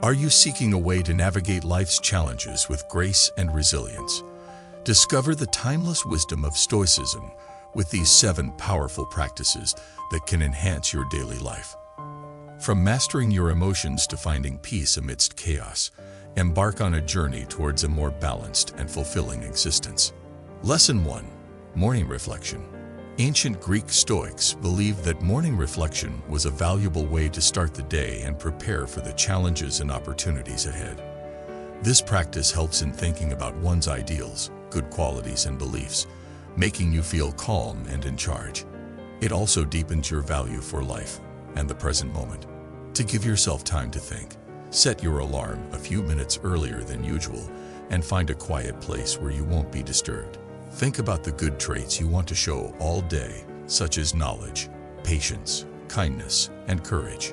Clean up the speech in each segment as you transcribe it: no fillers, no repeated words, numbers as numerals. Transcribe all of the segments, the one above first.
Are you seeking a way to navigate life's challenges with grace and resilience? Discover the timeless wisdom of Stoicism with these 7 powerful practices that can enhance your daily life. From mastering your emotions to finding peace amidst chaos, embark on a journey towards a more balanced and fulfilling existence. Lesson 1. Morning Reflection. Ancient Greek Stoics believed that morning reflection was a valuable way to start the day and prepare for the challenges and opportunities ahead. This practice helps in thinking about one's ideals, good qualities, and beliefs, making you feel calm and in charge. It also deepens your value for life and the present moment. To give yourself time to think, set your alarm a few minutes earlier than usual and find a quiet place where you won't be disturbed. Think about the good traits you want to show all day, such as knowledge, patience, kindness, and courage.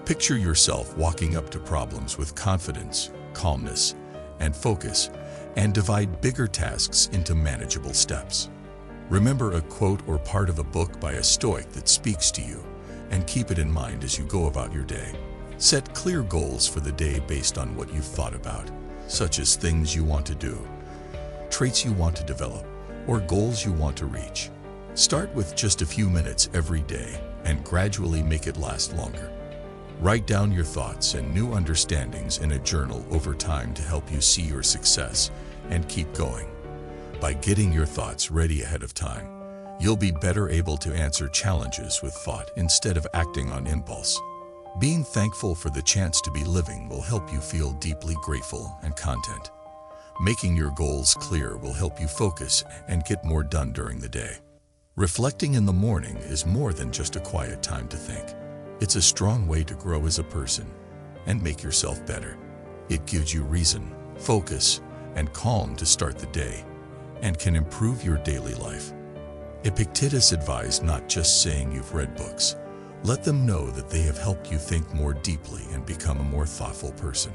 Picture yourself walking up to problems with confidence, calmness, and focus, and divide bigger tasks into manageable steps. Remember a quote or part of a book by a Stoic that speaks to you, and keep it in mind as you go about your day. Set clear goals for the day based on what you've thought about, such as things you want to do, traits you want to develop, or goals you want to reach. Start with just a few minutes every day and gradually make it last longer. Write down your thoughts and new understandings in a journal over time to help you see your success and keep going. By getting your thoughts ready ahead of time, you'll be better able to answer challenges with thought instead of acting on impulse. Being thankful for the chance to be living will help you feel deeply grateful and content. Making your goals clear will help you focus and get more done during the day. Reflecting in the morning is more than just a quiet time to think. It's a strong way to grow as a person and make yourself better. It gives you reason, focus, and calm to start the day and can improve your daily life. Epictetus advised not just saying you've read books. Let them know that they have helped you think more deeply and become a more thoughtful person.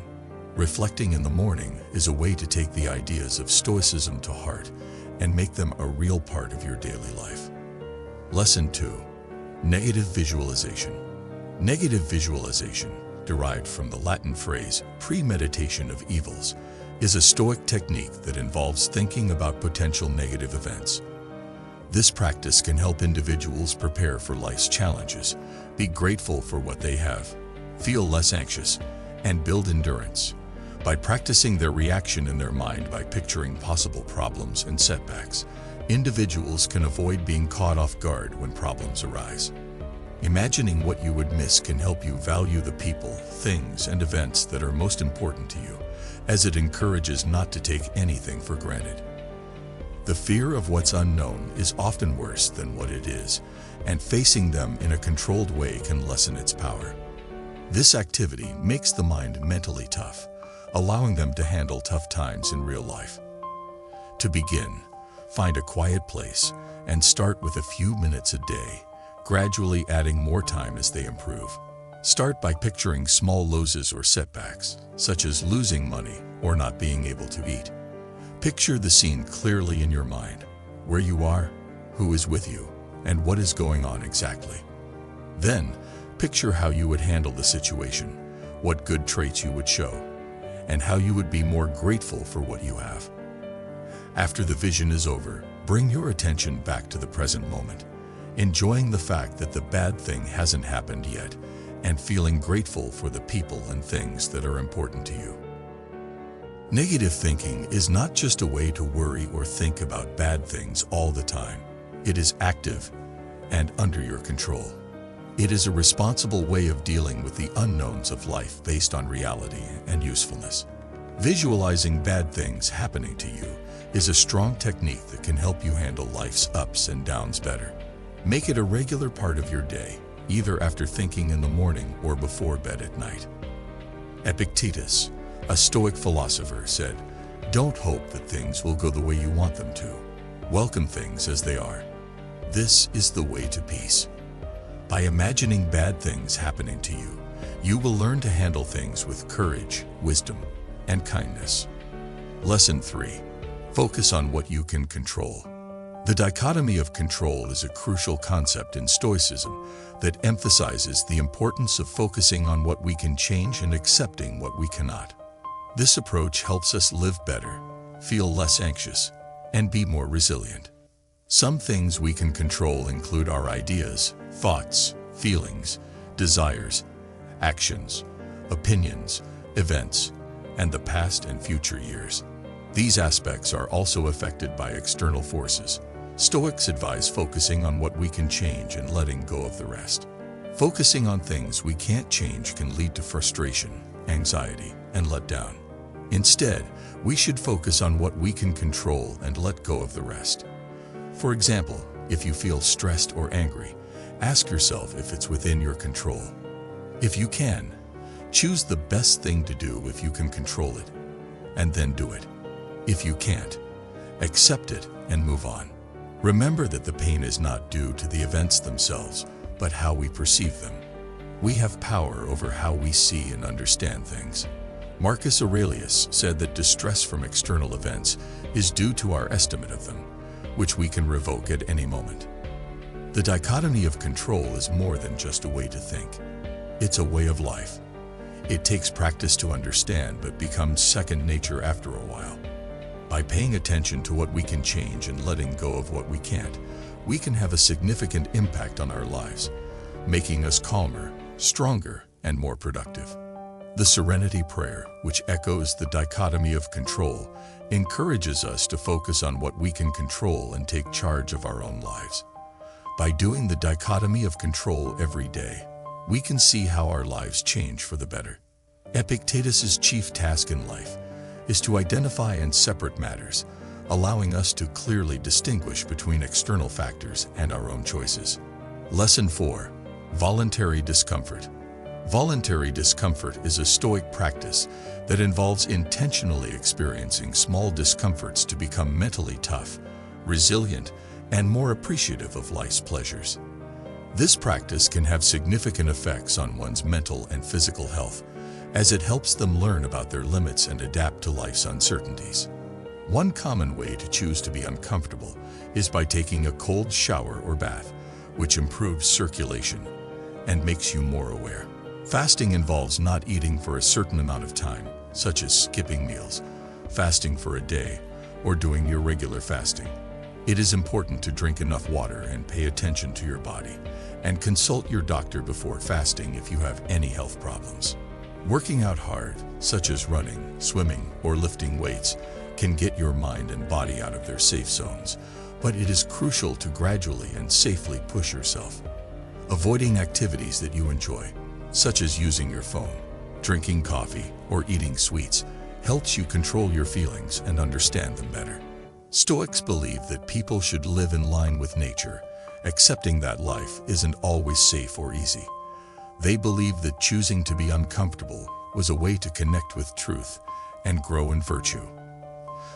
Reflecting in the morning is a way to take the ideas of Stoicism to heart and make them a real part of your daily life. Lesson 2. Negative Visualization. Negative visualization, derived from the Latin phrase premeditation of evils, is a Stoic technique that involves thinking about potential negative events. This practice can help individuals prepare for life's challenges, be grateful for what they have, feel less anxious, and build endurance. By practicing their reaction in their mind by picturing possible problems and setbacks, individuals can avoid being caught off guard when problems arise. Imagining what you would miss can help you value the people, things, and events that are most important to you, as it encourages not to take anything for granted. The fear of what's unknown is often worse than what it is, and facing them in a controlled way can lessen its power. This activity makes the mind mentally tough, allowing them to handle tough times in real life. To begin, find a quiet place and start with a few minutes a day, gradually adding more time as they improve. Start by picturing small losses or setbacks, such as losing money or not being able to eat. Picture the scene clearly in your mind, where you are, who is with you, and what is going on exactly. Then, picture how you would handle the situation, what good traits you would show, and how you would be more grateful for what you have. After the vision is over, bring your attention back to the present moment, enjoying the fact that the bad thing hasn't happened yet, and feeling grateful for the people and things that are important to you. Negative thinking is not just a way to worry or think about bad things all the time. It is active and under your control. It is a responsible way of dealing with the unknowns of life based on reality and usefulness. Visualizing bad things happening to you is a strong technique that can help you handle life's ups and downs better. Make it a regular part of your day, either after thinking in the morning or before bed at night. Epictetus, a Stoic philosopher, said, "Don't hope that things will go the way you want them to. Welcome things as they are. This is the way to peace." By imagining bad things happening to you, you will learn to handle things with courage, wisdom, and kindness. Lesson 3. Focus on what you can control. The dichotomy of control is a crucial concept in Stoicism that emphasizes the importance of focusing on what we can change and accepting what we cannot. This approach helps us live better, feel less anxious, and be more resilient. Some things we can control include our ideas, thoughts, feelings, desires, actions, opinions, events, and the past and future years. These aspects are also affected by external forces. Stoics advise focusing on what we can change and letting go of the rest. Focusing on things we can't change can lead to frustration, anxiety, and letdown. Instead, we should focus on what we can control and let go of the rest. For example, if you feel stressed or angry, ask yourself if it's within your control. If you can, choose the best thing to do if you can control it, and then do it. If you can't, accept it and move on. Remember that the pain is not due to the events themselves, but how we perceive them. We have power over how we see and understand things. Marcus Aurelius said that distress from external events is due to our estimate of them, which we can revoke at any moment. The dichotomy of control is more than just a way to think. It's a way of life. It takes practice to understand, but becomes second nature after a while. By paying attention to what we can change and letting go of what we can't, we can have a significant impact on our lives, making us calmer, stronger, and more productive. The Serenity Prayer, which echoes the dichotomy of control, encourages us to focus on what we can control and take charge of our own lives. By doing the dichotomy of control every day, we can see how our lives change for the better. Epictetus's chief task in life is to identify and separate matters, allowing us to clearly distinguish between external factors and our own choices. Lesson 4. Voluntary discomfort. Voluntary discomfort is a Stoic practice that involves intentionally experiencing small discomforts to become mentally tough, resilient, and more appreciative of life's pleasures. This practice can have significant effects on one's mental and physical health, as it helps them learn about their limits and adapt to life's uncertainties. One common way to choose to be uncomfortable is by taking a cold shower or bath, which improves circulation and makes you more aware. Fasting involves not eating for a certain amount of time, such as skipping meals, fasting for a day, or doing irregular fasting. It is important to drink enough water and pay attention to your body, and consult your doctor before fasting if you have any health problems. Working out hard, such as running, swimming, or lifting weights, can get your mind and body out of their safe zones, but it is crucial to gradually and safely push yourself. Avoiding activities that you enjoy, such as using your phone, drinking coffee, or eating sweets, helps you control your feelings and understand them better. Stoics believe that people should live in line with nature, accepting that life isn't always safe or easy. They believe that choosing to be uncomfortable was a way to connect with truth and grow in virtue.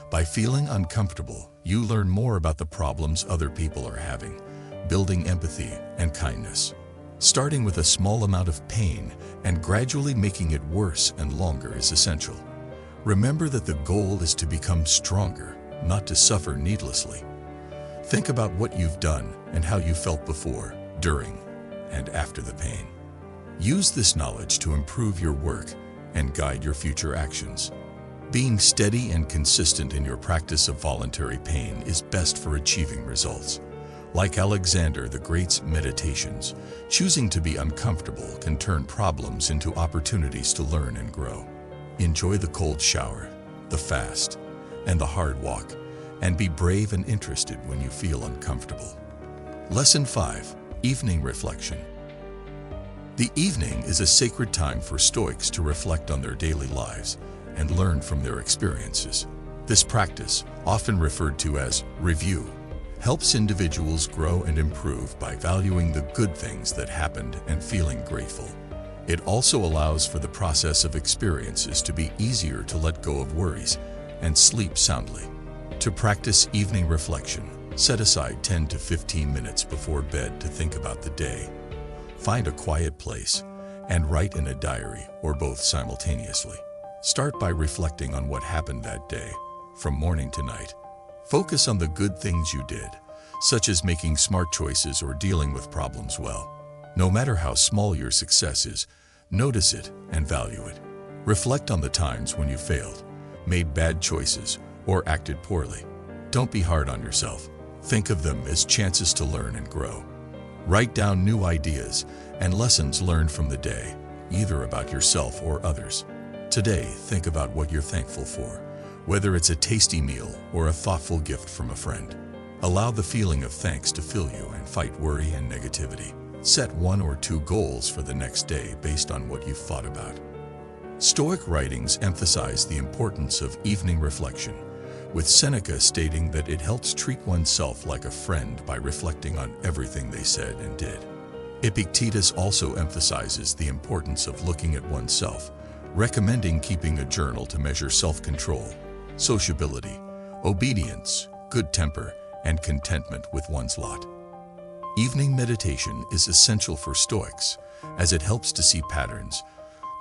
By feeling uncomfortable, you learn more about the problems other people are having, building empathy and kindness. Starting with a small amount of pain and gradually making it worse and longer is essential. Remember that the goal is to become stronger, not to suffer needlessly. Think about what you've done and how you felt before, during, and after the pain. Use this knowledge to improve your work and guide your future actions. Being steady and consistent in your practice of voluntary pain is best for achieving results. Like Alexander the Great's meditations, choosing to be uncomfortable can turn problems into opportunities to learn and grow. Enjoy the cold shower, the fast, and the hard walk, and be brave and interested when you feel uncomfortable. Lesson 5. Evening reflection. The evening is a sacred time for Stoics to reflect on their daily lives and learn from their experiences. This practice, often referred to as review, helps individuals grow and improve by valuing the good things that happened and feeling grateful. It also allows for the process of experiences to be easier to let go of worries and sleep soundly. To practice evening reflection, set aside 10 to 15 minutes before bed to think about the day. Find a quiet place and write in a diary or both simultaneously. Start by reflecting on what happened that day, from morning to night. Focus on the good things you did, such as making smart choices or dealing with problems well. No matter how small your success is, notice it and value it. Reflect on the times when you failed, made bad choices, or acted poorly. Don't be hard on yourself. Think of them as chances to learn and grow. Write down new ideas and lessons learned from the day, either about yourself or others. Today, think about what you're thankful for, whether it's a tasty meal or a thoughtful gift from a friend. Allow the feeling of thanks to fill you and fight worry and negativity. Set 1 or 2 goals for the next day based on what you've thought about. Stoic writings emphasize the importance of evening reflection, with Seneca stating that it helps treat oneself like a friend by reflecting on everything they said and did. Epictetus also emphasizes the importance of looking at oneself, recommending keeping a journal to measure self-control, sociability, obedience, good temper, and contentment with one's lot. Evening meditation is essential for Stoics, as it helps to see patterns,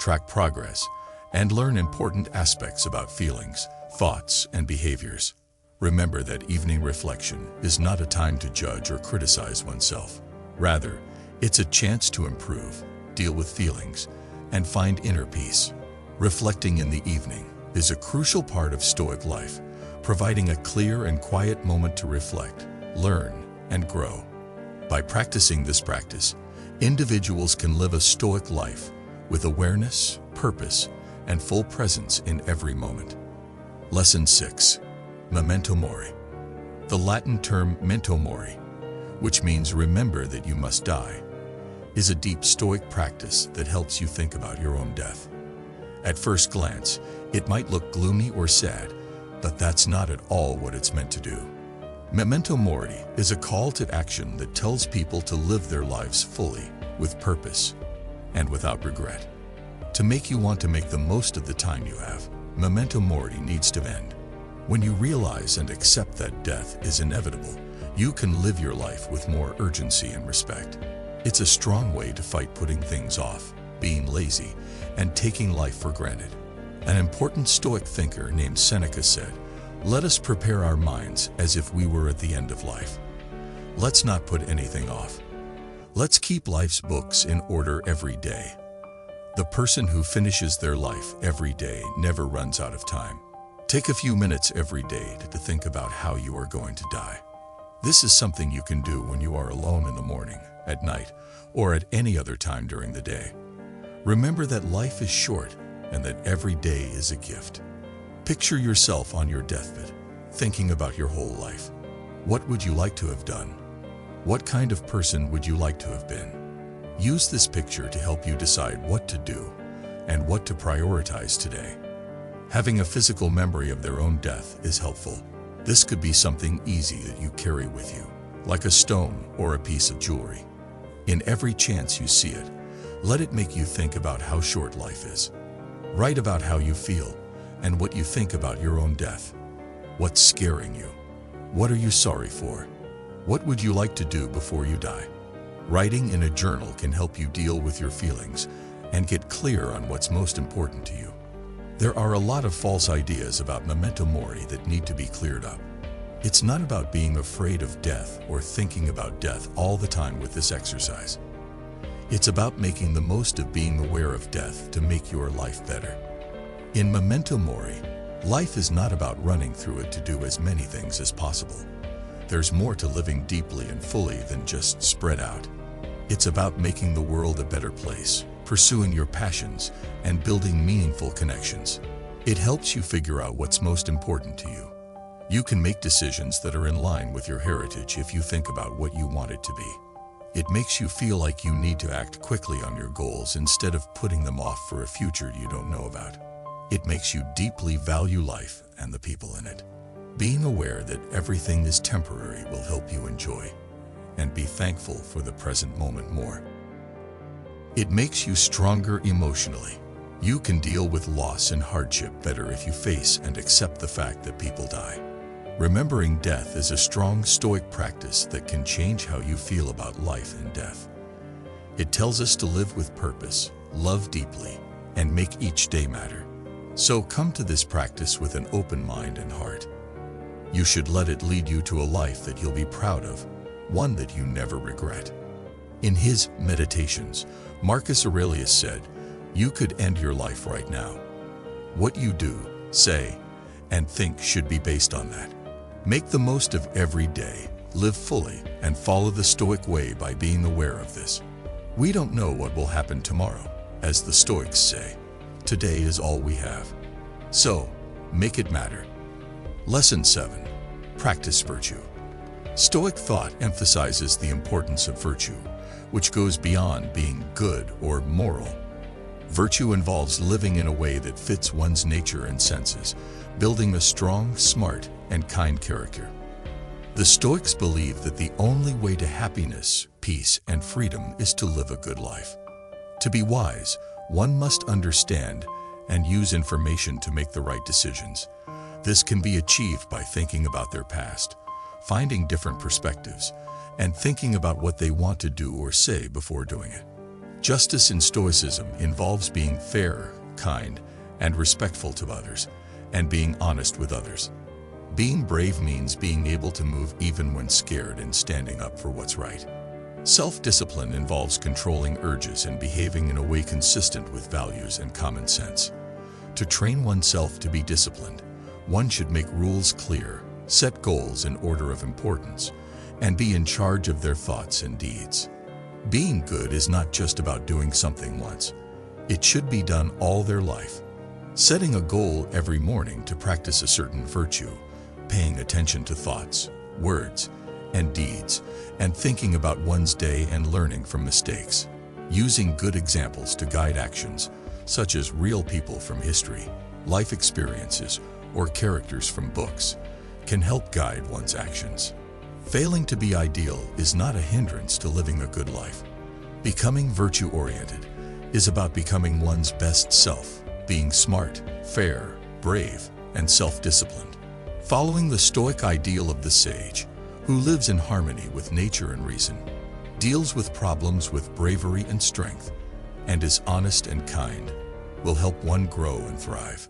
track progress, and learn important aspects about feelings, thoughts, and behaviors. Remember that evening reflection is not a time to judge or criticize oneself. Rather, it's a chance to improve, deal with feelings, and find inner peace. Reflecting in the evening is a crucial part of Stoic life, providing a clear and quiet moment to reflect, learn, and grow. By practicing this practice, individuals can live a Stoic life with awareness, purpose, and full presence in every moment. Lesson 6. Memento Mori. The Latin term memento mori, which means remember that you must die, is a deep Stoic practice that helps you think about your own death. At first glance, it might look gloomy or sad, but that's not at all what it's meant to do. Memento Mori is a call to action that tells people to live their lives fully, with purpose, and without regret. To make you want to make the most of the time you have, Memento Mori needs to end. When you realize and accept that death is inevitable, you can live your life with more urgency and respect. It's a strong way to fight putting things off, being lazy, and taking life for granted. An important Stoic thinker named Seneca said, "Let us prepare our minds as if we were at the end of life. Let's not put anything off. Let's keep life's books in order every day." The person who finishes their life every day never runs out of time. Take a few minutes every day to think about how you are going to die. This is something you can do when you are alone in the morning, at night, or at any other time during the day. Remember that life is short and that every day is a gift. Picture yourself on your deathbed, thinking about your whole life. What would you like to have done? What kind of person would you like to have been? Use this picture to help you decide what to do and what to prioritize today. Having a physical memory of their own death is helpful. This could be something easy that you carry with you, like a stone or a piece of jewelry. In every chance you see it, let it make you think about how short life is. Write about how you feel and what you think about your own death. What's scaring you? What are you sorry for? What would you like to do before you die? Writing in a journal can help you deal with your feelings and get clear on what's most important to you. There are a lot of false ideas about memento mori that need to be cleared up. It's not about being afraid of death or thinking about death all the time with this exercise. It's about making the most of being aware of death to make your life better. In memento mori, life is not about running through it to do as many things as possible. There's more to living deeply and fully than just spread out. It's about making the world a better place, pursuing your passions, and building meaningful connections. It helps you figure out what's most important to you. You can make decisions that are in line with your heritage if you think about what you want it to be. It makes you feel like you need to act quickly on your goals instead of putting them off for a future you don't know about. It makes you deeply value life and the people in it. Being aware that everything is temporary will help you enjoy and be thankful for the present moment more. It makes you stronger emotionally. You can deal with loss and hardship better if you face and accept the fact that people die. Remembering death is a strong Stoic practice that can change how you feel about life and death. It tells us to live with purpose, love deeply, and make each day matter. So come to this practice with an open mind and heart. You should let it lead you to a life that you'll be proud of, one that you never regret. In his Meditations, Marcus Aurelius said, "You could end your life right now. What you do, say, and think should be based on that. Make the most of every day, live fully, and follow the Stoic way by being aware of this. We don't know what will happen tomorrow. As the Stoics say, today is all we have. So, make it matter." Lesson 7. Practice virtue. Stoic thought emphasizes the importance of virtue, which goes beyond being good or moral. Virtue involves living in a way that fits one's nature and senses, building a strong, smart, and kind character. The Stoics believe that the only way to happiness, peace, and freedom is to live a good life. To be wise, one must understand and use information to make the right decisions. This can be achieved by thinking about their past, finding different perspectives, and thinking about what they want to do or say before doing it. Justice in Stoicism involves being fair, kind, and respectful to others, and being honest with others. Being brave means being able to move even when scared and standing up for what's right. Self-discipline involves controlling urges and behaving in a way consistent with values and common sense. To train oneself to be disciplined, one should make rules clear, set goals in order of importance, and be in charge of their thoughts and deeds. Being good is not just about doing something once. It should be done all their life. Setting a goal every morning to practice a certain virtue, paying attention to thoughts, words, and deeds, and thinking about one's day and learning from mistakes. Using good examples to guide actions, such as real people from history, life experiences, or characters from books, can help guide one's actions. Failing to be ideal is not a hindrance to living a good life. Becoming virtue-oriented is about becoming one's best self, being smart, fair, brave, and self-disciplined. Following the Stoic ideal of the sage, who lives in harmony with nature and reason, deals with problems with bravery and strength, and is honest and kind, will help one grow and thrive.